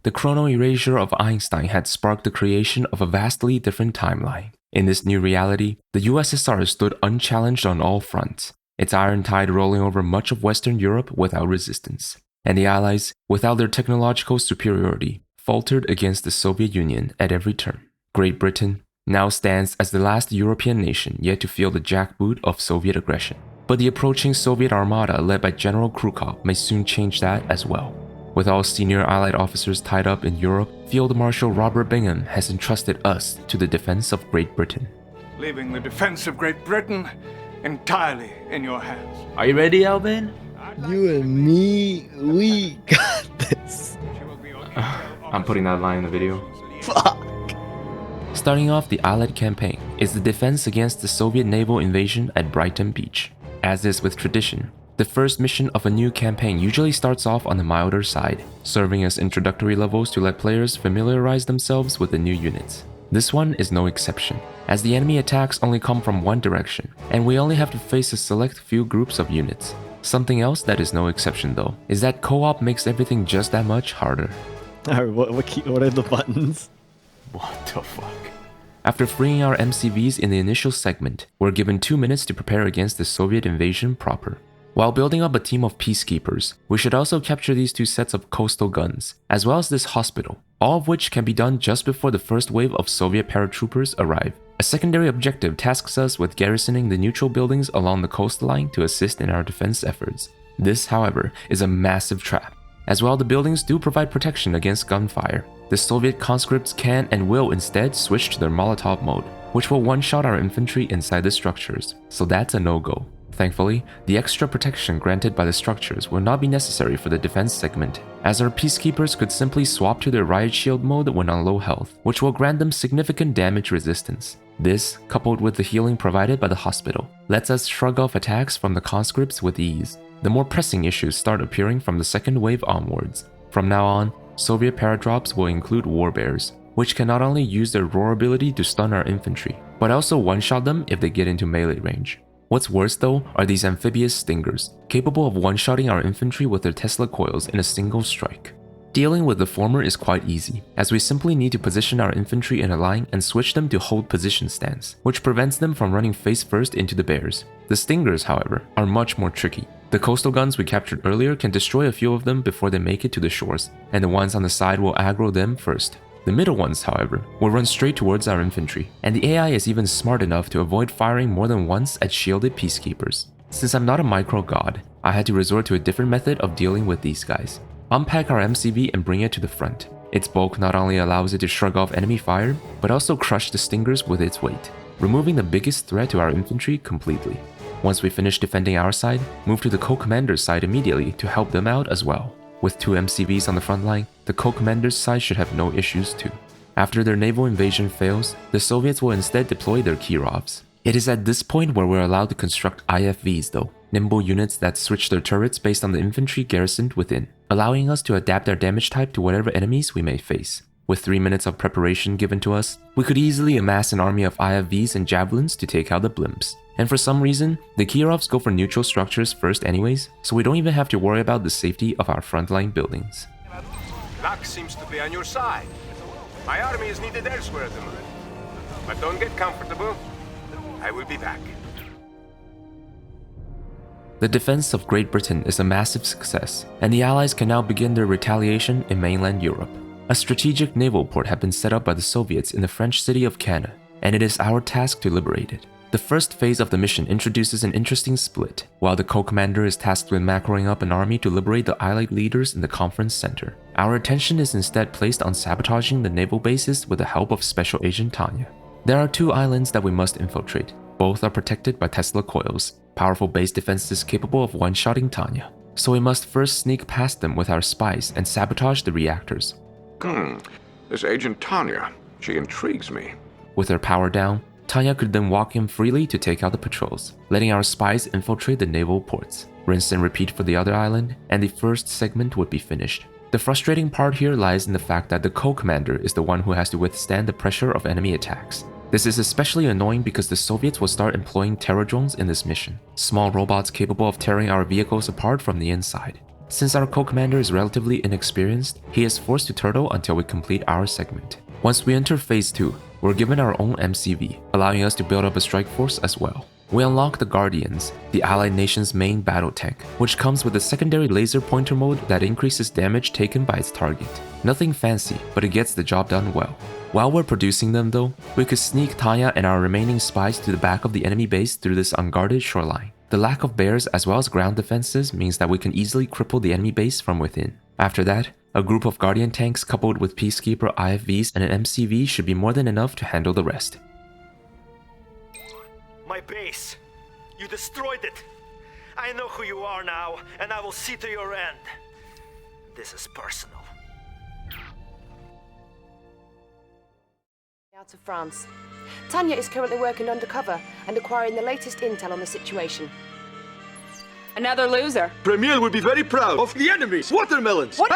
The chrono erasure of Einstein had sparked the creation of a vastly different timeline. In this new reality, the USSR stood unchallenged on all fronts, its iron tide rolling over much of Western Europe without resistance. And the Allies, without their technological superiority, faltered against the Soviet Union at every turn. Great Britain now stands as the last European nation yet to feel the jackboot of Soviet aggression. But the approaching Soviet armada led by General Krukov may soon change that as well. With all senior Allied officers tied up in Europe, Field Marshal Robert Bingham has entrusted us to the defense of Great Britain. Leaving the defense of Great Britain entirely in your hands. Are you ready, Alvin? You and me, we got this. I'm putting that line in the video. Fuck. Starting off the Allied campaign is the defense against the Soviet naval invasion at Brighton Beach. As is with tradition, the first mission of a new campaign usually starts off on the milder side, serving as introductory levels to let players familiarize themselves with the new units. This one is no exception, as the enemy attacks only come from one direction, and we only have to face a select few groups of units. Something else that is no exception though, is that co-op makes everything just that much harder. Alright, what are the buttons? What the fuck? After freeing our MCVs in the initial segment, we're given 2 minutes to prepare against the Soviet invasion proper. While building up a team of peacekeepers, we should also capture these 2 sets of coastal guns, as well as this hospital, all of which can be done just before the first wave of Soviet paratroopers arrive. A secondary objective tasks us with garrisoning the neutral buildings along the coastline to assist in our defense efforts. This, however, is a massive trap. As while the buildings do provide protection against gunfire, the Soviet conscripts can and will instead switch to their Molotov mode, which will one-shot our infantry inside the structures, so that's a no-go. Thankfully, the extra protection granted by the structures will not be necessary for the defense segment, as our peacekeepers could simply swap to their riot shield mode when on low health, which will grant them significant damage resistance. This, coupled with the healing provided by the hospital, lets us shrug off attacks from the conscripts with ease. The more pressing issues start appearing from the second wave onwards. From now on, Soviet paradrops will include warbears, which can not only use their roar ability to stun our infantry, but also one-shot them if they get into melee range. What's worse though are these amphibious stingers, capable of one-shotting our infantry with their Tesla coils in a single strike. Dealing with the former is quite easy, as we simply need to position our infantry in a line and switch them to hold position stance, which prevents them from running face first into the bears. The stingers, however, are much more tricky. The coastal guns we captured earlier can destroy a few of them before they make it to the shores, and the ones on the side will aggro them first. The middle ones, however, will run straight towards our infantry, and the AI is even smart enough to avoid firing more than once at shielded peacekeepers. Since I'm not a micro god, I had to resort to a different method of dealing with these guys. Unpack our MCV and bring it to the front. Its bulk not only allows it to shrug off enemy fire, but also crush the stingers with its weight, removing the biggest threat to our infantry completely. Once we finish defending our side, move to the co-commander's side immediately to help them out as well. With 2 MCVs on the front line, the co-commander's side should have no issues too. After their naval invasion fails, the Soviets will instead deploy their Kirovs. It is at this point where we're allowed to construct IFVs though, nimble units that switch their turrets based on the infantry garrisoned within, allowing us to adapt our damage type to whatever enemies we may face. With 3 minutes of preparation given to us, we could easily amass an army of IFVs and javelins to take out the blimps. And for some reason, the Kirovs go for neutral structures first anyways, so we don't even have to worry about the safety of our frontline buildings. Luck seems to be on your side. My army is needed elsewhere at the moment. But don't get comfortable. I will be back. The defense of Great Britain is a massive success, and the Allies can now begin their retaliation in mainland Europe. A strategic naval port had been set up by the Soviets in the French city of Cannes, and it is our task to liberate it. The first phase of the mission introduces an interesting split, while the co-commander is tasked with macroing up an army to liberate the Allied leaders in the conference center. Our attention is instead placed on sabotaging the naval bases with the help of Special Agent Tanya. There are 2 islands that we must infiltrate. Both are protected by Tesla coils, powerful base defenses capable of one-shotting Tanya. So we must first sneak past them with our spies and sabotage the reactors. This Agent Tanya, she intrigues me. With her power down, Tanya could then walk in freely to take out the patrols, letting our spies infiltrate the naval ports. Rinse and repeat for the other island, and the first segment would be finished. The frustrating part here lies in the fact that the co-commander is the one who has to withstand the pressure of enemy attacks. This is especially annoying because the Soviets will start employing terror drones in this mission, small robots capable of tearing our vehicles apart from the inside. Since our co-commander is relatively inexperienced, he is forced to turtle until we complete our segment. Once we enter Phase 2, we're given our own MCV, allowing us to build up a strike force as well. We unlock the Guardians, the allied nation's main battle tank, which comes with a secondary laser pointer mode that increases damage taken by its target. Nothing fancy, but it gets the job done well. While we're producing them though, we could sneak Tanya and our remaining spies to the back of the enemy base through this unguarded shoreline. The lack of bears as well as ground defenses means that we can easily cripple the enemy base from within. After that, a group of Guardian tanks coupled with Peacekeeper IFVs and an MCV should be more than enough to handle the rest. My base. You destroyed it. I know who you are now, and I will see to your end. This is personal. Out of France. Tanya is currently working undercover and acquiring the latest intel on the situation. Another loser. Premier would be very proud of the enemy's watermelons. What?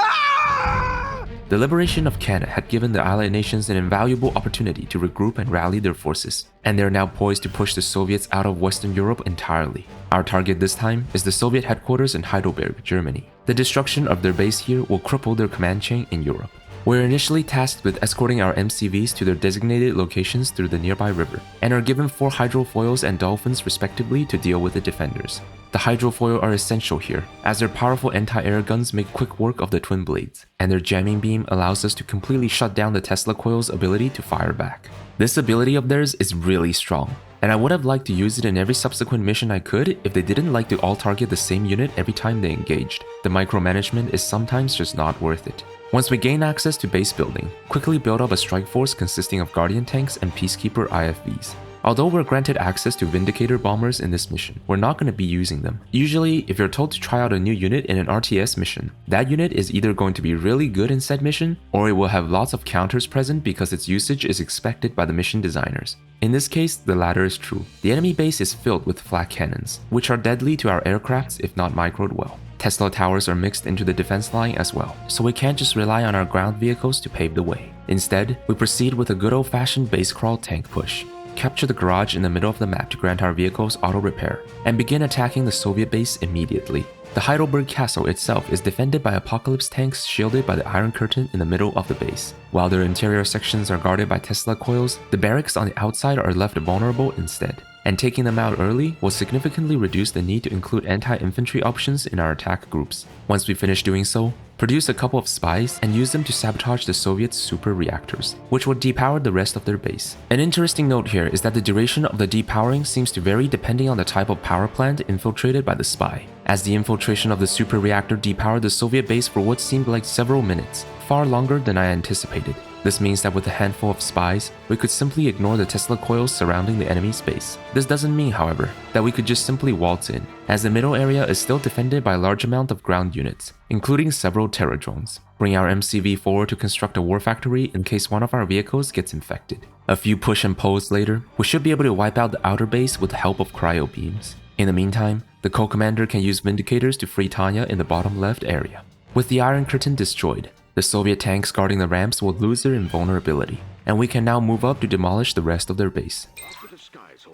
The liberation of Canada had given the Allied nations an invaluable opportunity to regroup and rally their forces, and they are now poised to push the Soviets out of Western Europe entirely. Our target this time is the Soviet headquarters in Heidelberg, Germany. The destruction of their base here will cripple their command chain in Europe. We're initially tasked with escorting our MCVs to their designated locations through the nearby river, and are given 4 hydrofoils and dolphins respectively to deal with the defenders. The hydrofoil are essential here, as their powerful anti-air guns make quick work of the twin blades, and their jamming beam allows us to completely shut down the Tesla coil's ability to fire back. This ability of theirs is really strong, and I would have liked to use it in every subsequent mission I could if they didn't like to all target the same unit every time they engaged. The micromanagement is sometimes just not worth it. Once we gain access to base building, quickly build up a strike force consisting of Guardian tanks and Peacekeeper IFVs. Although we're granted access to Vindicator bombers in this mission, we're not going to be using them. Usually, if you're told to try out a new unit in an RTS mission, that unit is either going to be really good in said mission, or it will have lots of counters present because its usage is expected by the mission designers. In this case, the latter is true. The enemy base is filled with flak cannons, which are deadly to our aircrafts if not microed well. Tesla towers are mixed into the defense line as well, so we can't just rely on our ground vehicles to pave the way. Instead, we proceed with a good old-fashioned base crawl tank push. Capture the garage in the middle of the map to grant our vehicles auto repair, and begin attacking the Soviet base immediately. The Heidelberg Castle itself is defended by Apocalypse tanks shielded by the Iron Curtain in the middle of the base. While their interior sections are guarded by Tesla coils, the barracks on the outside are left vulnerable instead. And taking them out early will significantly reduce the need to include anti-infantry options in our attack groups. Once we finish doing so, produce a couple of spies and use them to sabotage the Soviets' super reactors, which will depower the rest of their base. An interesting note here is that the duration of the depowering seems to vary depending on the type of power plant infiltrated by the spy, as the infiltration of the super reactor depowered the Soviet base for what seemed like several minutes, far longer than I anticipated. This means that with a handful of spies, we could simply ignore the Tesla coils surrounding the enemy's base. This doesn't mean, however, that we could just simply waltz in, as the middle area is still defended by a large amount of ground units, including several terror drones. Bring our MCV forward to construct a war factory in case one of our vehicles gets infected. A few push and pulls later, we should be able to wipe out the outer base with the help of cryo beams. In the meantime, the co-commander can use Vindicators to free Tanya in the bottom left area. With the Iron Curtain destroyed, the Soviet tanks guarding the ramps will lose their invulnerability, and we can now move up to demolish the rest of their base.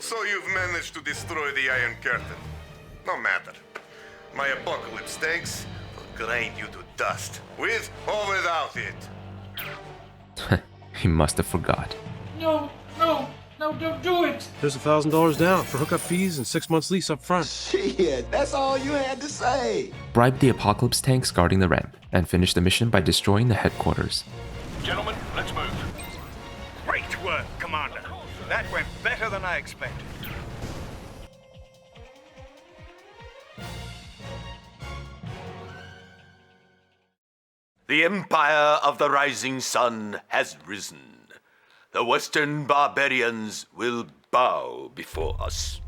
So you've managed to destroy the Iron Curtain. No matter. My Apocalypse tanks will grind you to dust, with or without it. He must have forgot. No, don't do it. There's $1,000 down for hookup fees and 6 months lease up front. Shit, that's all you had to say. Bribe the Apocalypse tanks guarding the ramp, and finish the mission by destroying the headquarters. Gentlemen, let's move. Great work, Commander. That went better than I expected. The Empire of the Rising Sun has risen. The Western barbarians will bow before us.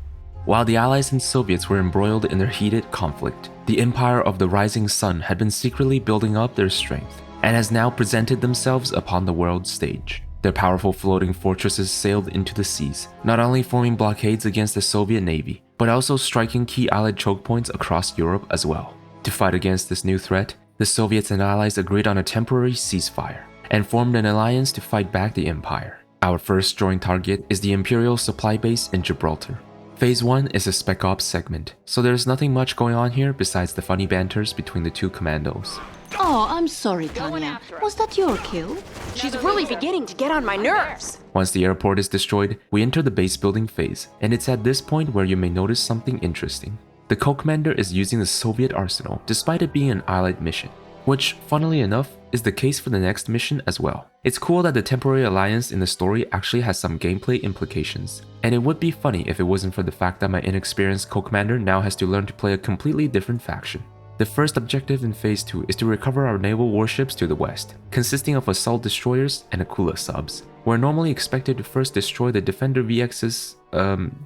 While the Allies and Soviets were embroiled in their heated conflict, the Empire of the Rising Sun had been secretly building up their strength, and has now presented themselves upon the world stage. Their powerful floating fortresses sailed into the seas, not only forming blockades against the Soviet Navy, but also striking key Allied choke points across Europe as well. To fight against this new threat, the Soviets and Allies agreed on a temporary ceasefire, and formed an alliance to fight back the Empire. Our first joint target is the Imperial supply base in Gibraltar. Phase 1 is a Spec Ops segment, so there's nothing much going on here besides the funny banters between the two commandos. Oh, I'm sorry, Tanya. Was that your kill? She's really beginning to get on my nerves. Once the airport is destroyed, we enter the base building phase, and it's at this point where you may notice something interesting. The co-commander is using the Soviet arsenal despite it being an allied mission, which, funnily enough, is the case for the next mission as well. It's cool that the temporary alliance in the story actually has some gameplay implications, and it would be funny if it wasn't for the fact that my inexperienced co-commander now has to learn to play a completely different faction. The first objective in Phase 2 is to recover our naval warships to the west, consisting of assault destroyers and Akula subs. We're normally expected to first destroy the Defender VX's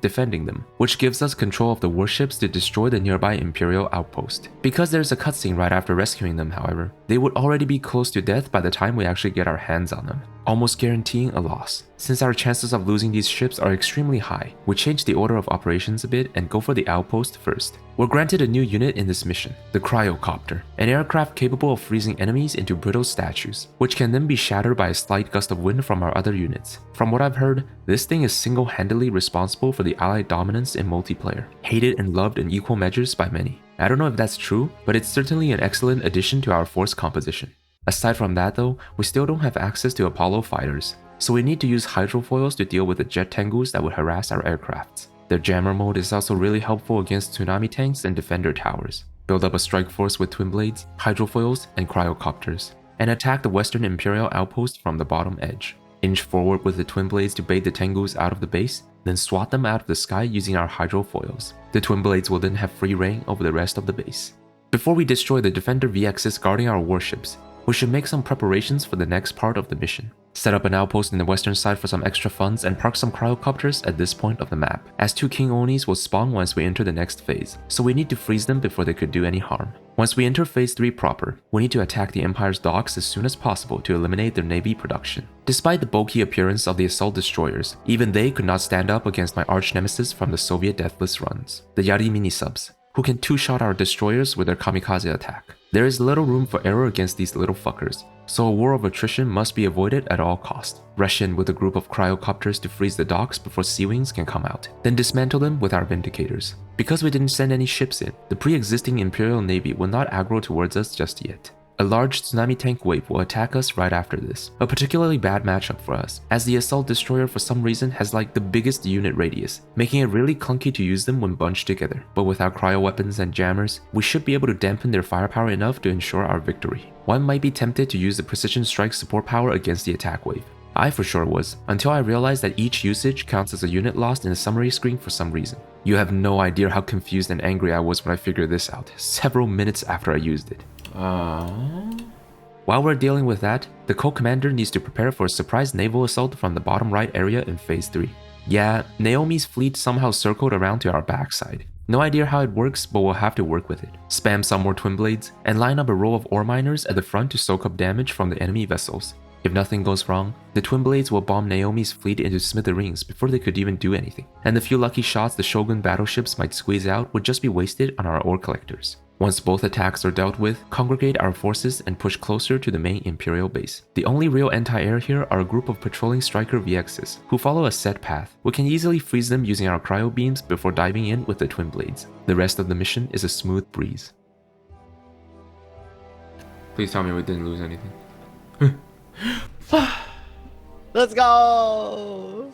defending them, which gives us control of the warships to destroy the nearby Imperial outpost. Because there's a cutscene right after rescuing them, however, they would already be close to death by the time we actually get our hands on them, almost guaranteeing a loss. Since our chances of losing these ships are extremely high, we change the order of operations a bit and go for the outpost first. We're granted a new unit in this mission, the Cryocopter, an aircraft capable of freezing enemies into brittle statues, which can then be shattered by a slight gust of wind from our other units. From what I've heard, this thing is single-handedly responsible for the Allied dominance in multiplayer, hated and loved in equal measures by many. I don't know if that's true, but it's certainly an excellent addition to our force composition. Aside from that though, we still don't have access to Apollo fighters, so we need to use hydrofoils to deal with the jet tengus that would harass our aircrafts. Their jammer mode is also really helpful against tsunami tanks and defender towers. Build up a strike force with twin blades, hydrofoils, and cryocopters, and attack the Western Imperial outpost from the bottom edge. Inch forward with the twin blades to bait the tengus out of the base, then swat them out of the sky using our hydrofoils. The twin blades will then have free reign over the rest of the base. Before we destroy the Defender VXs guarding our warships, we should make some preparations for the next part of the mission. Set up an outpost in the western side for some extra funds and park some cryocopters at this point of the map, as two King Onis will spawn once we enter the next phase, so we need to freeze them before they could do any harm. Once we enter Phase 3 proper, we need to attack the Empire's docks as soon as possible to eliminate their navy production. Despite the bulky appearance of the assault destroyers, even they could not stand up against my arch-nemesis from the Soviet Deathless runs, the Yari mini-subs, who can two-shot our destroyers with their kamikaze attack. There is little room for error against these little fuckers, so a war of attrition must be avoided at all costs. Rush in with a group of cryocopters to freeze the docks before sea wings can come out, then dismantle them with our vindicators. Because we didn't send any ships in, the pre-existing Imperial Navy will not aggro towards us just yet. A large tsunami tank wave will attack us right after this, a particularly bad matchup for us, as the assault destroyer for some reason has like the biggest unit radius, making it really clunky to use them when bunched together. But with our cryo weapons and jammers, we should be able to dampen their firepower enough to ensure our victory. One might be tempted to use the precision strike support power against the attack wave. I for sure was, until I realized that each usage counts as a unit lost in the summary screen for some reason. You have no idea how confused and angry I was when I figured this out, several minutes after I used it. While we're dealing with that, the co-commander needs to prepare for a surprise naval assault from the bottom right area in Phase 3. Yeah, Naomi's fleet somehow circled around to our backside. No idea how it works, but we'll have to work with it. Spam some more twin blades, and line up a row of ore miners at the front to soak up damage from the enemy vessels. If nothing goes wrong, the twin blades will bomb Naomi's fleet into smithereens before they could even do anything, and the few lucky shots the Shogun battleships might squeeze out would just be wasted on our ore collectors. Once both attacks are dealt with, congregate our forces and push closer to the main Imperial base. The only real anti-air here are a group of patrolling striker VXs, who follow a set path. We can easily freeze them using our cryo beams before diving in with the twin blades. The rest of the mission is a smooth breeze. Please tell me we didn't lose anything. Let's go!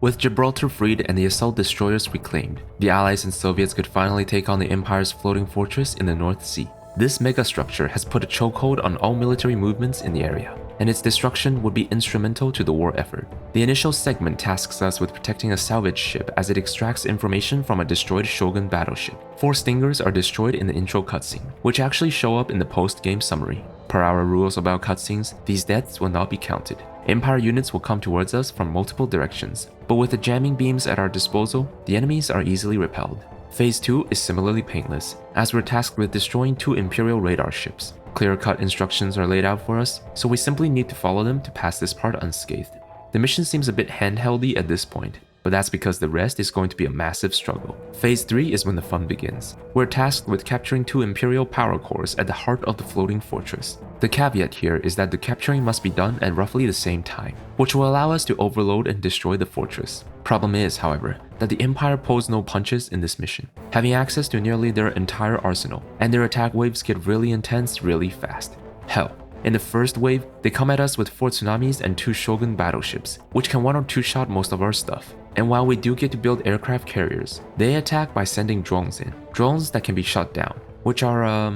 With Gibraltar freed and the assault destroyers reclaimed, the Allies and Soviets could finally take on the Empire's floating fortress in the North Sea. This megastructure has put a chokehold on all military movements in the area, and its destruction would be instrumental to the war effort. The initial segment tasks us with protecting a salvage ship as it extracts information from a destroyed Shogun battleship. 4 Stingers are destroyed in the intro cutscene, which actually show up in the post-game summary. Per our rules about cutscenes, these deaths will not be counted. Empire units will come towards us from multiple directions, but with the jamming beams at our disposal, the enemies are easily repelled. Phase 2 is similarly painless, as we're tasked with destroying 2 Imperial radar ships. Clear-cut instructions are laid out for us, so we simply need to follow them to pass this part unscathed. The mission seems a bit handheldy at this point, but that's because the rest is going to be a massive struggle. Phase 3 is when the fun begins. We're tasked with capturing 2 Imperial power cores at the heart of the floating fortress. The caveat here is that the capturing must be done at roughly the same time, which will allow us to overload and destroy the fortress. Problem is, however, that the Empire pulls no punches in this mission, having access to nearly their entire arsenal, and their attack waves get really intense really fast. Hell, in the first wave, they come at us with 4 tsunamis and 2 Shogun battleships, which can 1 or 2 shot most of our stuff. And while we do get to build aircraft carriers, they attack by sending drones in. Drones that can be shot down, which are,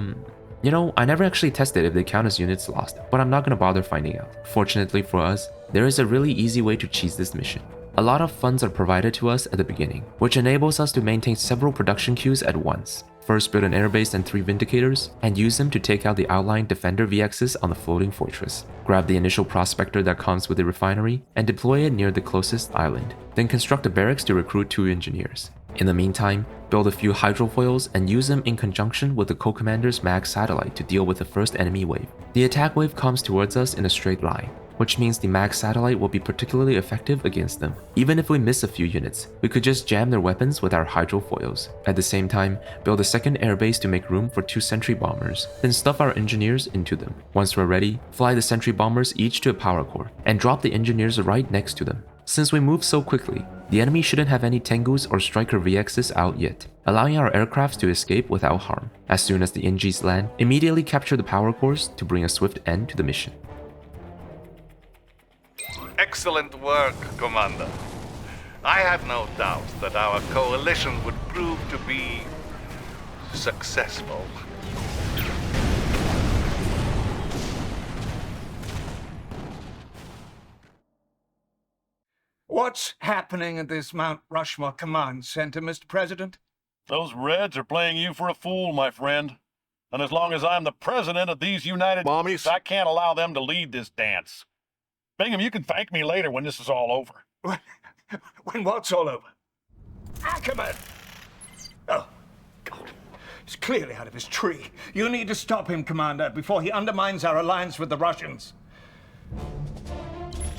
you know, I never actually tested if they count as units lost, but I'm not gonna bother finding out. Fortunately for us, there is a really easy way to cheese this mission. A lot of funds are provided to us at the beginning, which enables us to maintain several production queues at once. First, build an airbase and 3 Vindicators, and use them to take out the outlying Defender VXs on the floating fortress. Grab the initial prospector that comes with the refinery, and deploy it near the closest island. Then construct a barracks to recruit 2 engineers. In the meantime, build a few hydrofoils and use them in conjunction with the co-commander's mag satellite to deal with the first enemy wave. The attack wave comes towards us in a straight line, which means the mag satellite will be particularly effective against them. Even if we miss a few units, we could just jam their weapons with our hydrofoils. At the same time, build a second airbase to make room for 2 sentry bombers, then stuff our engineers into them. Once we're ready, fly the sentry bombers each to a power core, and drop the engineers right next to them. Since we move so quickly, the enemy shouldn't have any Tengus or Striker VXs out yet, allowing our aircrafts to escape without harm. As soon as the NGs land, immediately capture the power cores to bring a swift end to the mission. Excellent work, Commander. I have no doubt that our coalition would prove to be successful. What's happening at this Mount Rushmore Command Center, Mr. President? Those Reds are playing you for a fool, my friend. And as long as I'm the president of these United States, I can't allow them to lead this dance. Bingham, you can thank me later when this is all over. When what's all over? Ackerman! Oh, God. He's clearly out of his tree. You need to stop him, Commander, before he undermines our alliance with the Russians.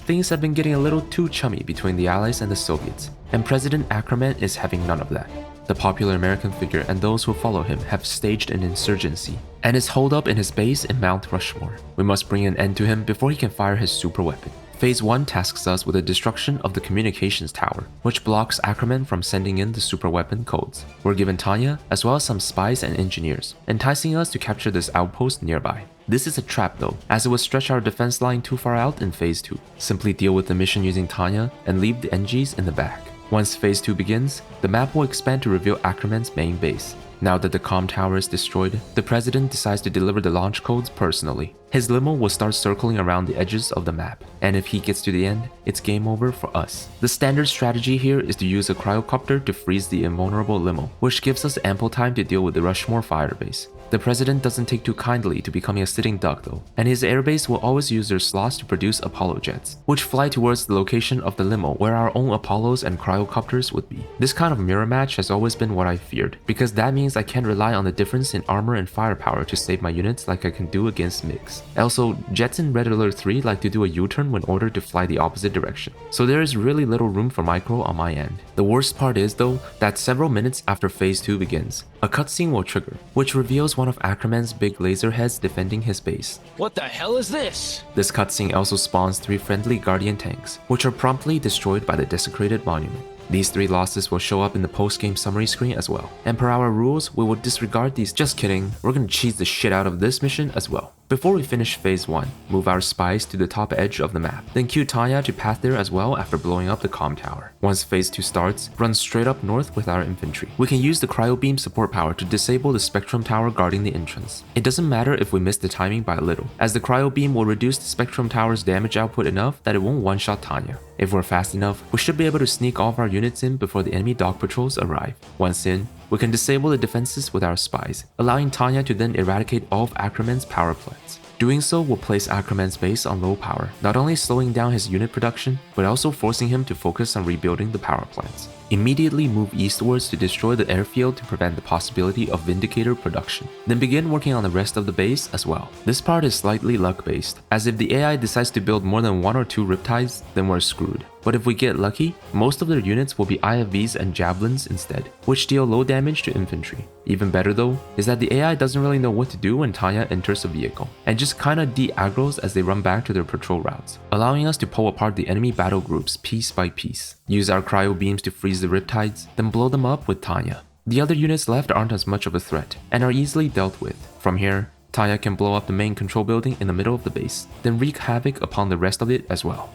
Things have been getting a little too chummy between the Allies and the Soviets, and President Ackerman is having none of that. The popular American figure and those who follow him have staged an insurgency, and is holed up in his base in Mount Rushmore. We must bring an end to him before he can fire his super weapon. Phase 1 tasks us with the destruction of the communications tower, which blocks Ackerman from sending in the super weapon codes. We're given Tanya, as well as some spies and engineers, enticing us to capture this outpost nearby. This is a trap though, as it would stretch our defense line too far out in Phase 2. Simply deal with the mission using Tanya, and leave the NGs in the back. Once Phase 2 begins, the map will expand to reveal Ackerman's main base. Now that the comm tower is destroyed, the president decides to deliver the launch codes personally. His limo will start circling around the edges of the map, and if he gets to the end, it's game over for us. The standard strategy here is to use a cryocopter to freeze the invulnerable limo, which gives us ample time to deal with the Rushmore firebase. The president doesn't take too kindly to becoming a sitting duck though, and his airbase will always use their slots to produce Apollo jets, which fly towards the location of the limo where our own Apollos and cryocopters would be. This kind of mirror match has always been what I feared, because that means I can't rely on the difference in armor and firepower to save my units like I can do against MiGs. Also, jets in Red Alert 3 like to do a U-turn when ordered to fly the opposite direction, so there is really little room for micro on my end. The worst part is though, that several minutes after Phase 2 begins, a cutscene will trigger, which reveals one of Ackerman's big laser heads defending his base. What the hell is this? This cutscene also spawns 3 friendly Guardian tanks, which are promptly destroyed by the desecrated monument. These 3 losses will show up in the post-game summary screen as well, and per our rules, we will disregard these. Just kidding, we're gonna cheese the shit out of this mission as well. Before we finish Phase 1, move our spies to the top edge of the map, then cue Tanya to path there as well after blowing up the comm tower. Once Phase 2 starts, run straight up north with our infantry. We can use the cryo beam support power to disable the spectrum tower guarding the entrance. It doesn't matter if we miss the timing by a little, as the cryo beam will reduce the spectrum tower's damage output enough that it won't one-shot Tanya. If we're fast enough, we should be able to sneak all of our units in before the enemy dog patrols arrive. Once in, we can disable the defenses with our spies, allowing Tanya to then eradicate all of Ackerman's power plants. Doing so will place Ackerman's base on low power, not only slowing down his unit production, but also forcing him to focus on rebuilding the power plants. Immediately move eastwards to destroy the airfield to prevent the possibility of Vindicator production. Then begin working on the rest of the base as well. This part is slightly luck-based, as if the AI decides to build more than 1 or 2 Riptides, then we're screwed. But if we get lucky, most of their units will be IFVs and Javelins instead, which deal low damage to infantry. Even better though, is that the AI doesn't really know what to do when Tanya enters a vehicle, and just kinda de-aggros as they run back to their patrol routes, allowing us to pull apart the enemy battle groups piece by piece. Use our cryo beams to freeze the Riptides, then blow them up with Tanya. The other units left aren't as much of a threat, and are easily dealt with. From here, Tanya can blow up the main control building in the middle of the base, then wreak havoc upon the rest of it as well.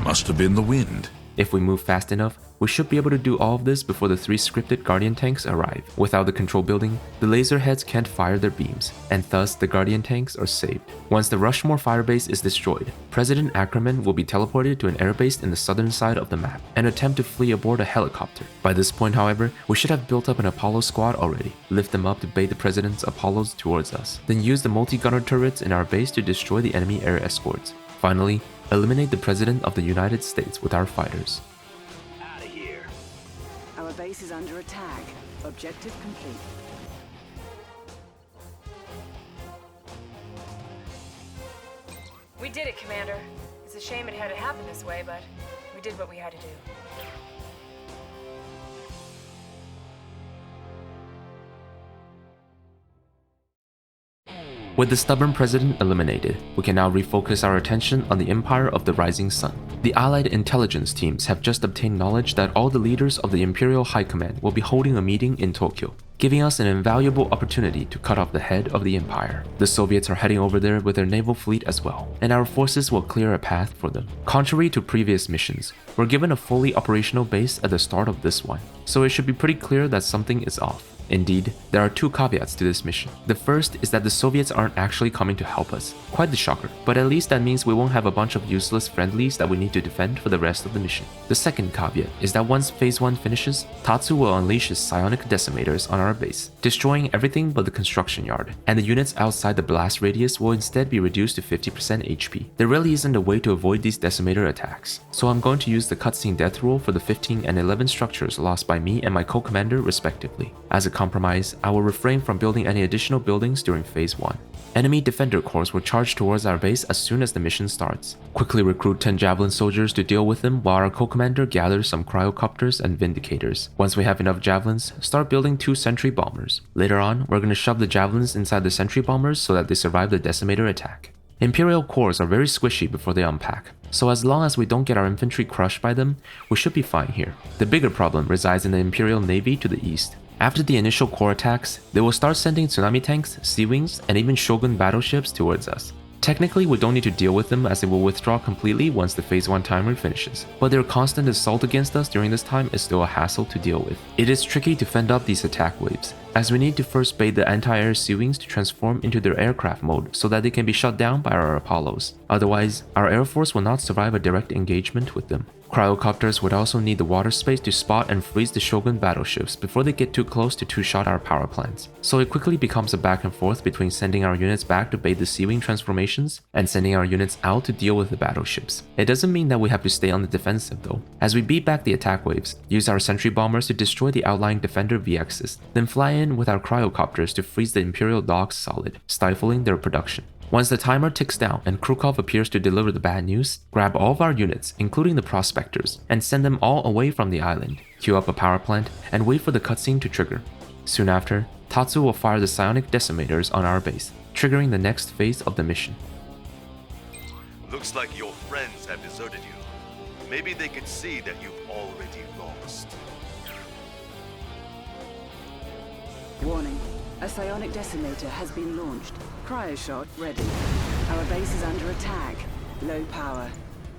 Must have been the wind. If we move fast enough, we should be able to do all of this before the 3 scripted Guardian tanks arrive. Without the control building, the laser heads can't fire their beams, and thus the Guardian tanks are saved. Once the Rushmore firebase is destroyed, President Ackerman will be teleported to an airbase in the southern side of the map and attempt to flee aboard a helicopter. By this point, however, we should have built up an Apollo squad already. Lift them up to bait the President's Apollos towards us, then use the multi-gunner turrets in our base to destroy the enemy air escorts. Finally, eliminate the President of the United States with our fighters. Our base is under attack. Objective complete. We did it, Commander. It's a shame it had to happen this way, but we did what we had to do. With the stubborn president eliminated, we can now refocus our attention on the Empire of the Rising Sun. The Allied intelligence teams have just obtained knowledge that all the leaders of the Imperial High Command will be holding a meeting in Tokyo, giving us an invaluable opportunity to cut off the head of the Empire. The Soviets are heading over there with their naval fleet as well, and our forces will clear a path for them. Contrary to previous missions, we're given a fully operational base at the start of this one, so it should be pretty clear that something is off. Indeed, there are 2 caveats to this mission. The first is that the Soviets aren't actually coming to help us. Quite the shocker, but at least that means we won't have a bunch of useless friendlies that we need to defend for the rest of the mission. The second caveat is that once Phase 1 finishes, Tatsu will unleash his psionic decimators on our base, destroying everything but the construction yard, and the units outside the blast radius will instead be reduced to 50% HP. There really isn't a way to avoid these decimator attacks, so I'm going to use the cutscene death rule for the 15 and 11 structures lost by me and my co-commander respectively. As a compromise, I will refrain from building any additional buildings during Phase 1. Enemy defender corps will charge towards our base as soon as the mission starts. Quickly recruit 10 Javelin soldiers to deal with them while our co-commander gathers some cryocopters and Vindicators. Once we have enough Javelins, start building 2 sentry bombers. Later on, we're going to shove the Javelins inside the sentry bombers so that they survive the decimator attack. Imperial cores are very squishy before they unpack, so as long as we don't get our infantry crushed by them, we should be fine here. The bigger problem resides in the Imperial Navy to the east. After the initial core attacks, they will start sending tsunami tanks, sea wings, and even Shogun battleships towards us. Technically, we don't need to deal with them as they will withdraw completely once the Phase 1 timer finishes, but their constant assault against us during this time is still a hassle to deal with. It is tricky to fend off these attack waves, as we need to first bait the anti-air sea wings to transform into their aircraft mode so that they can be shut down by our Apollos. Otherwise, our air force will not survive a direct engagement with them. Cryocopters would also need the water space to spot and freeze the Shogun battleships before they get too close to two-shot our power plants. So it quickly becomes a back and forth between sending our units back to bait the sea-wing transformations and sending our units out to deal with the battleships. It doesn't mean that we have to stay on the defensive though. As we beat back the attack waves, use our sentry bombers to destroy the outlying defender VXs, then fly in with our cryocopters to freeze the Imperial docks solid, stifling their production. Once the timer ticks down and Krukov appears to deliver the bad news, grab all of our units, including the prospectors, and send them all away from the island. Queue up a power plant, and wait for the cutscene to trigger. Soon after, Tatsu will fire the psionic decimators on our base, triggering the next phase of the mission. Looks like your friends have deserted you. Maybe they could see that you've already lost. Warning. A psionic decimator has been launched. Cryoshock ready. Our base is under attack. Low power.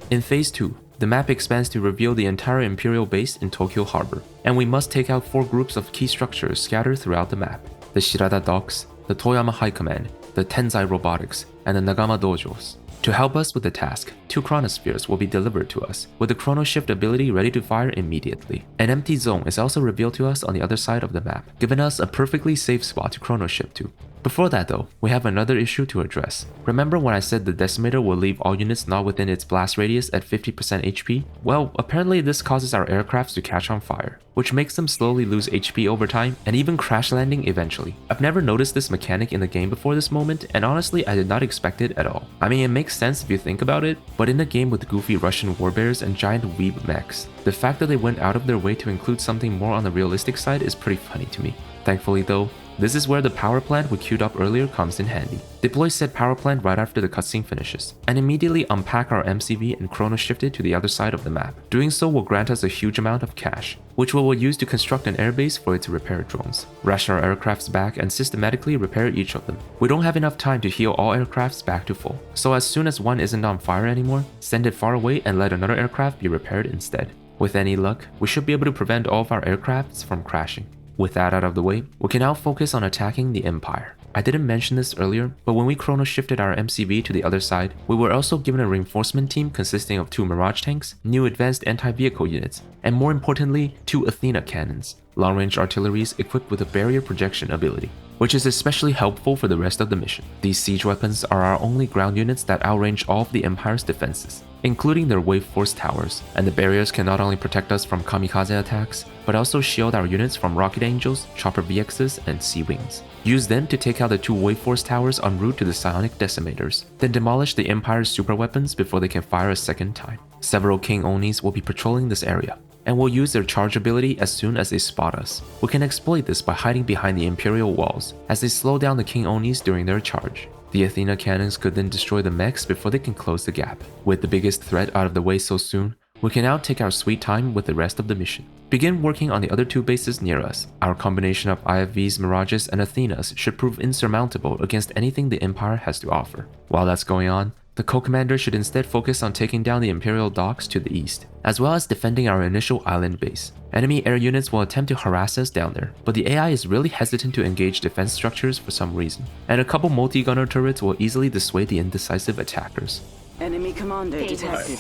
In Phase 2, the map expands to reveal the entire Imperial base in Tokyo Harbor, and we must take out 4 groups of key structures scattered throughout the map. The Shirada Docks, the Toyama High Command, the Tenzai Robotics, and the Nagama dojos. To help us with the task, 2 chronospheres will be delivered to us, with the chrono shift ability ready to fire immediately. An empty zone is also revealed to us on the other side of the map, giving us a perfectly safe spot to chrono shift to. Before that though, we have another issue to address. Remember when I said the decimator will leave all units not within its blast radius at 50% HP? Well, apparently this causes our aircrafts to catch on fire, which makes them slowly lose HP over time and even crash landing eventually. I've never noticed this mechanic in the game before this moment, and honestly I did not expect it at all. I mean, it makes sense if you think about it, but in a game with goofy Russian warbears and giant weeb mechs, the fact that they went out of their way to include something more on the realistic side is pretty funny to me. Thankfully though, this is where the power plant we queued up earlier comes in handy. Deploy said power plant right after the cutscene finishes, and immediately unpack our MCV and chrono shift it to the other side of the map. Doing so will grant us a huge amount of cash, which we will use to construct an airbase for it to repair drones, ration our aircrafts back, and systematically repair each of them. We don't have enough time to heal all aircrafts back to full, so as soon as one isn't on fire anymore, send it far away and let another aircraft be repaired instead. With any luck, we should be able to prevent all of our aircrafts from crashing. With that out of the way, we can now focus on attacking the Empire. I didn't mention this earlier, but when we chrono shifted our MCV to the other side, we were also given a reinforcement team consisting of 2 Mirage tanks, new advanced anti-vehicle units, and more importantly, 2 Athena cannons, long-range artilleries equipped with a barrier projection ability, which is especially helpful for the rest of the mission. These siege weapons are our only ground units that outrange all of the Empire's defenses, including their wave force towers, and the barriers can not only protect us from kamikaze attacks, but also shield our units from rocket angels, chopper VXs, and sea wings. Use them to take out the 2 wave force towers en route to the psionic decimators, then demolish the Empire's super weapons before they can fire a second time. Several King Onis will be patrolling this area, and will use their charge ability as soon as they spot us. We can exploit this by hiding behind the Imperial walls, as they slow down the King Onis during their charge. The Athena cannons could then destroy the mechs before they can close the gap. With the biggest threat out of the way so soon, we can now take our sweet time with the rest of the mission. Begin working on the other 2 bases near us. Our combination of IFVs, Mirages, and Athenas should prove insurmountable against anything the Empire has to offer. While that's going on, the co-commander should instead focus on taking down the Imperial docks to the east, as well as defending our initial island base. Enemy air units will attempt to harass us down there, but the AI is really hesitant to engage defense structures for some reason, and a couple multi-gunner turrets will easily dissuade the indecisive attackers. Enemy commando detected.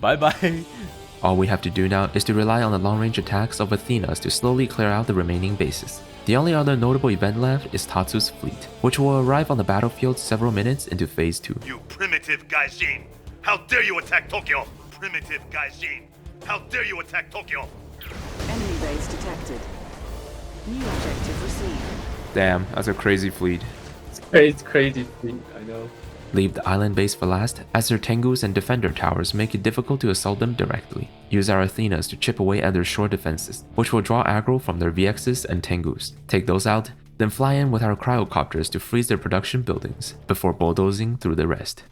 Bye-bye. All we have to do now is to rely on the long-range attacks of Athenas to slowly clear out the remaining bases. The only other notable event left is Tatsu's fleet, which will arrive on the battlefield several minutes into Phase 2. You primitive Gaijin! How dare you attack Tokyo! Primitive Gaijin! How dare you attack Tokyo! Enemy base detected. New objective received. Damn, that's a crazy fleet. It's crazy fleet, I know. Leave the island base for last, as their Tengus and defender towers make it difficult to assault them directly. Use our Athenas to chip away at their shore defenses, which will draw aggro from their VXs and Tengus. Take those out, then fly in with our cryocopters to freeze their production buildings, before bulldozing through the rest.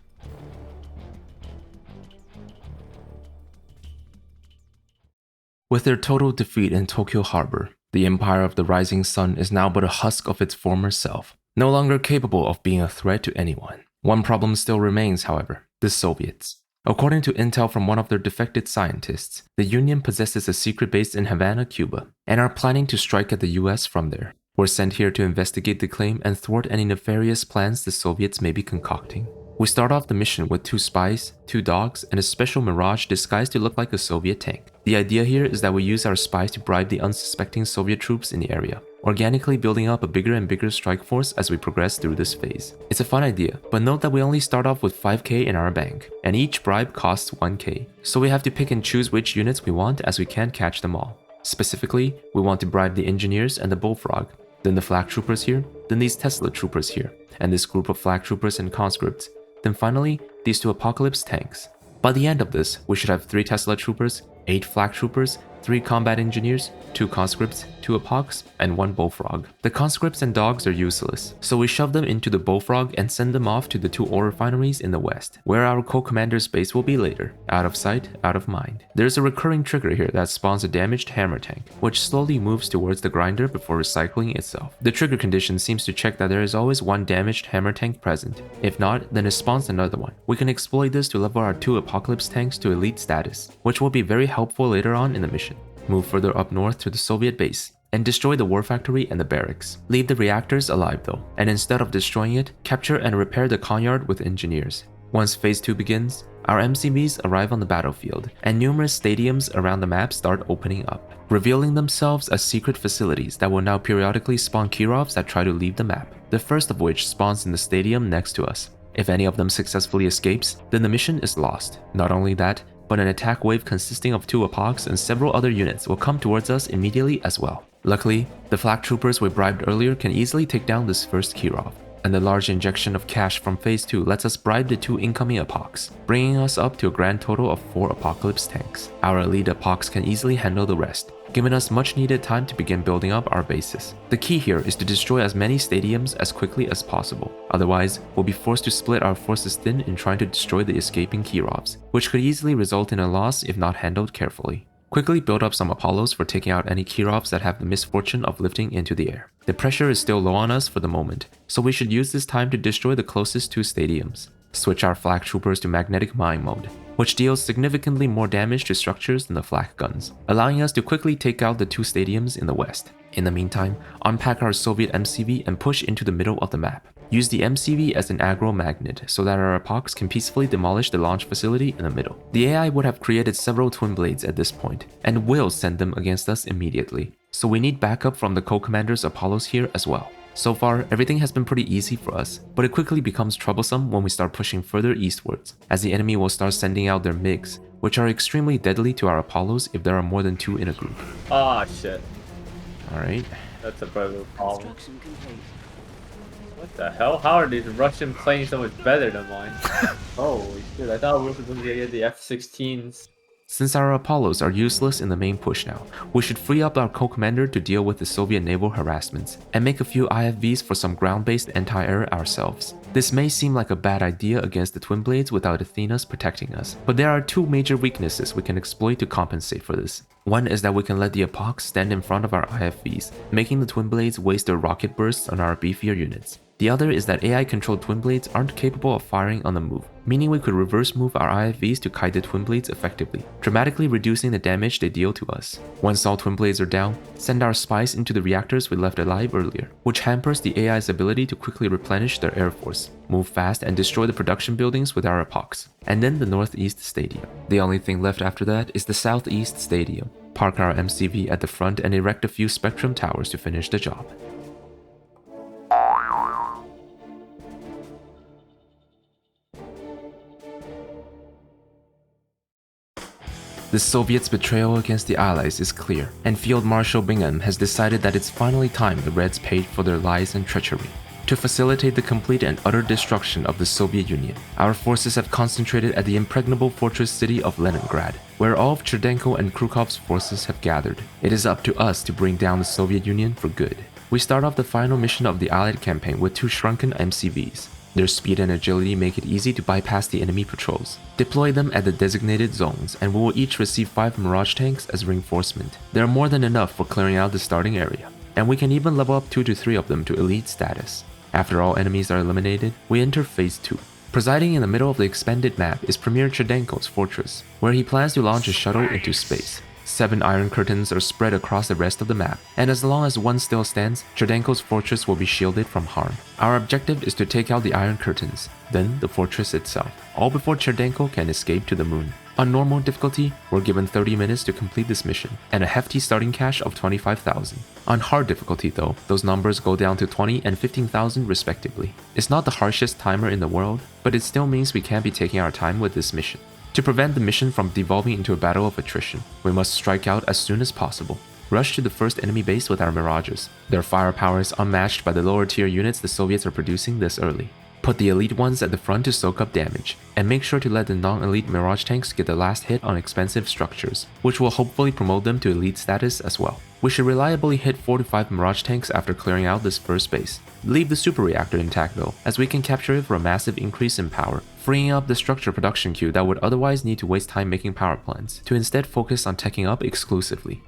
With their total defeat in Tokyo Harbor, the Empire of the Rising Sun is now but a husk of its former self, no longer capable of being a threat to anyone. One problem still remains, however, the Soviets. According to intel from one of their defected scientists, the Union possesses a secret base in Havana, Cuba, and are planning to strike at the US from there. We're sent here to investigate the claim and thwart any nefarious plans the Soviets may be concocting. We start off the mission with 2 spies, 2 dogs, and a special Mirage disguised to look like a Soviet tank. The idea here is that we use our spies to bribe the unsuspecting Soviet troops in the area, organically building up a bigger and bigger strike force as we progress through this phase. It's a fun idea, but note that we only start off with 5k in our bank, and each bribe costs 1k, so we have to pick and choose which units we want as we can't catch them all. Specifically, we want to bribe the engineers and the bullfrog, then the flak troopers here, then these Tesla troopers here, and this group of flak troopers and conscripts, then finally, these 2 Apocalypse tanks. By the end of this, we should have 3 Tesla troopers, 8 flak troopers, 3 combat engineers, 2 conscripts, 2 apocs, and 1 bullfrog. The conscripts and dogs are useless, so we shove them into the bullfrog and send them off to the 2 ore refineries in the west, where our co-commander's base will be later. Out of sight, out of mind. There's a recurring trigger here that spawns a damaged hammer tank, which slowly moves towards the grinder before recycling itself. The trigger condition seems to check that there is always 1 damaged hammer tank present. If not, then it spawns another one. We can exploit this to level our 2 Apocalypse tanks to elite status, which will be very helpful later on in the mission. Move further up north to the Soviet base, and destroy the war factory and the barracks. Leave the reactors alive though, and instead of destroying it, capture and repair the Kanyard with engineers. Once Phase 2 begins, our MCVs arrive on the battlefield, and numerous stadiums around the map start opening up, revealing themselves as secret facilities that will now periodically spawn Kirovs that try to leave the map, the first of which spawns in the stadium next to us. If any of them successfully escapes, then the mission is lost. Not only that, but an attack wave consisting of 2 Apocs and several other units will come towards us immediately as well. Luckily, the flak troopers we bribed earlier can easily take down this first Kirov, and the large injection of cash from Phase 2 lets us bribe the 2 incoming Apocs, bringing us up to a grand total of 4 Apocalypse tanks. Our elite Apocs can easily handle the rest, giving us much needed time to begin building up our bases. The key here is to destroy as many stadiums as quickly as possible, otherwise we'll be forced to split our forces thin in trying to destroy the escaping Kirovs, which could easily result in a loss if not handled carefully. Quickly build up some Apollos for taking out any Kirovs that have the misfortune of lifting into the air. The pressure is still low on us for the moment, so we should use this time to destroy the closest 2 stadiums. Switch our flak troopers to magnetic mine mode, which deals significantly more damage to structures than the flak guns, allowing us to quickly take out the 2 stadiums in the west. In the meantime, unpack our Soviet MCV and push into the middle of the map. Use the MCV as an aggro magnet so that our Apocs can peacefully demolish the launch facility in the middle. The AI would have created several twin blades at this point, and will send them against us immediately, so we need backup from the co-commander's Apollos here as well. So far, everything has been pretty easy for us, but it quickly becomes troublesome when we start pushing further eastwards, as the enemy will start sending out their MiGs, which are extremely deadly to our Apollos if there are more than 2 in a group. Ah, shit. Alright. That's a problem. What the hell? How are these Russian planes so much better than mine? Holy shit, I thought we were going to get the F-16s. Since our Apollos are useless in the main push now, we should free up our co-commander to deal with the Soviet naval harassments, and make a few IFVs for some ground-based anti-air ourselves. This may seem like a bad idea against the Twin Blades without Athena's protecting us, but there are 2 major weaknesses we can exploit to compensate for this. One is that we can let the Apocs stand in front of our IFVs, making the Twin Blades waste their rocket bursts on our beefier units. The other is that AI-controlled Twin Blades aren't capable of firing on the move, meaning we could reverse move our IFVs to kite the Twin Blades effectively, dramatically reducing the damage they deal to us. Once all Twin Blades are down, send our Spies into the reactors we left alive earlier, which hampers the AI's ability to quickly replenish their air force, move fast and destroy the production buildings with our Apocs, and then the Northeast Stadium. The only thing left after that is the Southeast Stadium. Park our MCV at the front and erect a few Spectrum towers to finish the job. The Soviets' betrayal against the Allies is clear, and Field Marshal Bingham has decided that it's finally time the Reds paid for their lies and treachery. To facilitate the complete and utter destruction of the Soviet Union, our forces have concentrated at the impregnable fortress city of Leningrad, where all of Cherdenko and Krukov's forces have gathered. It is up to us to bring down the Soviet Union for good. We start off the final mission of the Allied campaign with 2 shrunken MCVs. Their speed and agility make it easy to bypass the enemy patrols. Deploy them at the designated zones, and we will each receive 5 Mirage tanks as reinforcement. They are more than enough for clearing out the starting area, and we can even level up 2 to 3 of them to elite status. After all enemies are eliminated, we enter Phase 2. Presiding in the middle of the expanded map is Premier Cherdenko's fortress, where he plans to launch a shuttle into space. 7 iron curtains are spread across the rest of the map, and as long as one still stands, Cherdenko's fortress will be shielded from harm. Our objective is to take out the iron curtains, then the fortress itself, all before Cherdenko can escape to the moon. On normal difficulty, we're given 30 minutes to complete this mission, and a hefty starting cash of 25,000. On hard difficulty though, those numbers go down to 20 and 15,000 respectively. It's not the harshest timer in the world, but it still means we can't be taking our time with this mission. To prevent the mission from devolving into a battle of attrition, we must strike out as soon as possible. Rush to the first enemy base with our Mirages. Their firepower is unmatched by the lower tier units the Soviets are producing this early. Put the elite ones at the front to soak up damage, and make sure to let the non-elite Mirage tanks get the last hit on expensive structures, which will hopefully promote them to elite status as well. We should reliably hit 4 to 5 Mirage tanks after clearing out this first base. Leave the super reactor intact though, as we can capture it for a massive increase in power, freeing up the structure production queue that would otherwise need to waste time making power plants, to instead focus on teching up exclusively.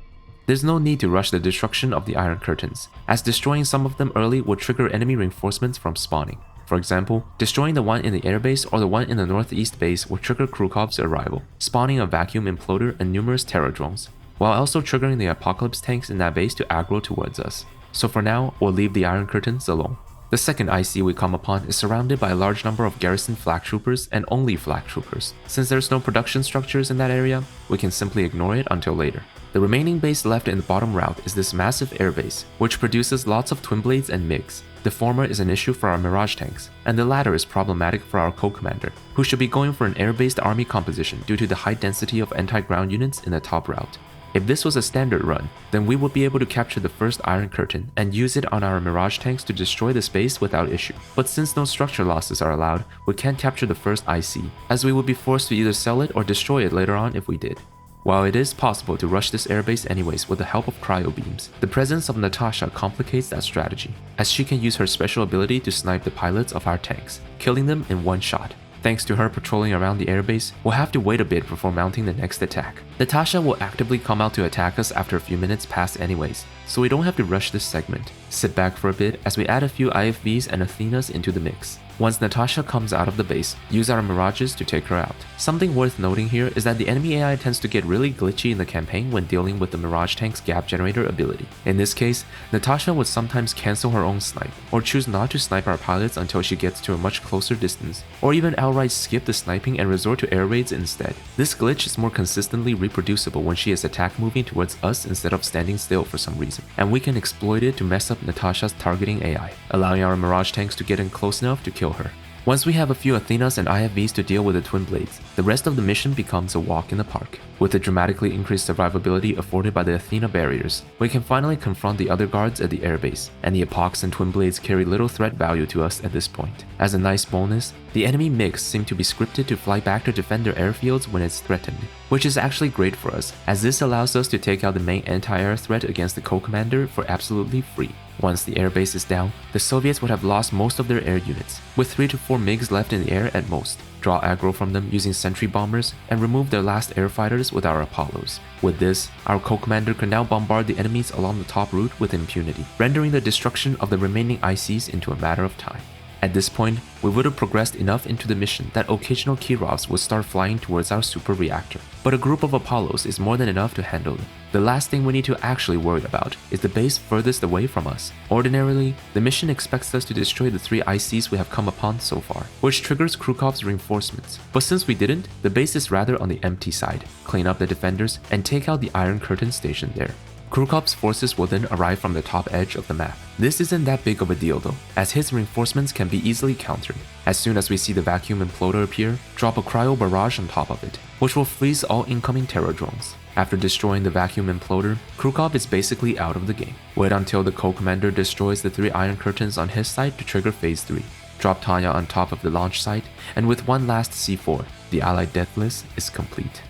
There's no need to rush the destruction of the Iron Curtains, as destroying some of them early would trigger enemy reinforcements from spawning. For example, destroying the one in the airbase or the one in the northeast base will trigger Krukov's arrival, spawning a vacuum imploder and numerous terror drones. while also triggering the Apocalypse tanks in that base to aggro towards us. So for now, we'll leave the Iron Curtains alone. The second IC we come upon is surrounded by a large number of garrison flak troopers and only flak troopers. Since there's no production structures in that area, we can simply ignore it until later. The remaining base left in the bottom route is this massive airbase, which produces lots of twin blades and MiGs. The former is an issue for our Mirage tanks, and the latter is problematic for our co-commander, who should be going for an air-based army composition due to the high density of anti-ground units in the top route. If this was a standard run, then we would be able to capture the first Iron Curtain and use it on our Mirage tanks to destroy the space without issue. But since no structure losses are allowed, we can't capture the first IC, as we would be forced to either sell it or destroy it later on if we did. While it is possible to rush this airbase anyways with the help of cryo beams, the presence of Natasha complicates that strategy, as she can use her special ability to snipe the pilots of our tanks, killing them in one shot. Thanks to her patrolling around the airbase, we'll have to wait a bit before mounting the next attack. Natasha will actively come out to attack us after a few minutes pass anyways, so we don't have to rush this segment. Sit back for a bit as we add a few IFVs and Athenas into the mix. Once Natasha comes out of the base, use our Mirages to take her out. Something worth noting here is that the enemy AI tends to get really glitchy in the campaign when dealing with the Mirage tank's gap generator ability. In this case, Natasha would sometimes cancel her own snipe, or choose not to snipe our pilots until she gets to a much closer distance, or even outright skip the sniping and resort to air raids instead. This glitch is more consistently reproducible when she is attack moving towards us instead of standing still for some reason, and we can exploit it to mess up Natasha's targeting AI, allowing our Mirage tanks to get in close enough to kill her. Once we have a few Athenas and IFVs to deal with the twin blades, the rest of the mission becomes a walk in the park. With the dramatically increased survivability afforded by the Athena barriers, we can finally confront the other guards at the airbase, and the Apocs and twin blades carry little threat value to us at this point. As a nice bonus, the enemy MiGs seem to be scripted to fly back to defend their airfields when it's threatened, which is actually great for us, as this allows us to take out the main anti-air threat against the co-commander for absolutely free. Once the airbase is down, the Soviets would have lost most of their air units, with 3 to 4 MiGs left in the air at most. Draw aggro from them using sentry bombers, and remove their last air fighters with our Apollos. With this, our co-commander can now bombard the enemies along the top route with impunity, rendering the destruction of the remaining ICs into a matter of time. At this point, we would have progressed enough into the mission that occasional Kirovs would start flying towards our super reactor, but a group of Apollos is more than enough to handle them. The last thing we need to actually worry about is the base furthest away from us. Ordinarily, the mission expects us to destroy the 3 ICs we have come upon so far, which triggers Krukov's reinforcements, but since we didn't, the base is rather on the empty side. Clean up the defenders and take out the Iron Curtain station there. Krukov's forces will then arrive from the top edge of the map. This isn't that big of a deal though, as his reinforcements can be easily countered. As soon as we see the vacuum imploder appear, drop a cryo barrage on top of it, which will freeze all incoming terror drones. After destroying the vacuum imploder, Krukov is basically out of the game. Wait until the co-commander destroys the 3 Iron Curtains on his side to trigger phase 3. Drop Tanya on top of the launch site, and with one last C4, the allied Deathless is complete.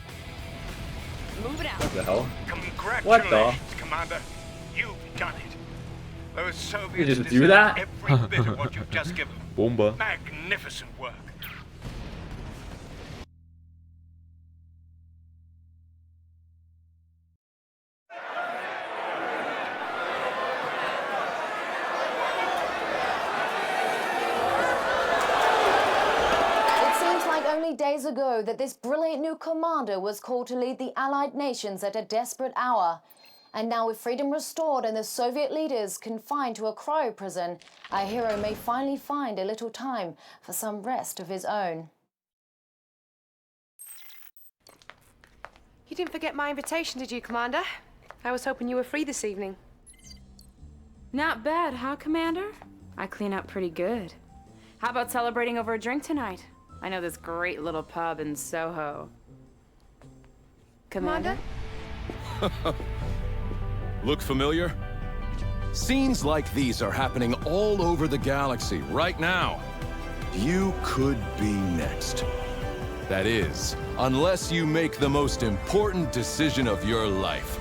Move it out. What the hell? Congratulations, What the? Commander. You've done it. Those Soviets You just do deserve that? every bit of what you've just given them. Bomba. Magnificent work. Days ago that this brilliant new commander was called to lead the Allied nations at a desperate hour. And now with freedom restored and the Soviet leaders confined to a cryo prison, our hero may finally find a little time for some rest of his own. You didn't forget my invitation, did you, Commander? I was hoping you were free this evening. Not bad, huh, Commander? I clean up pretty good. How about celebrating over a drink tonight? I know this great little pub in Soho. Commander? Look familiar? Scenes like these are happening all over the galaxy right now. You could be next. That is, unless you make the most important decision of your life.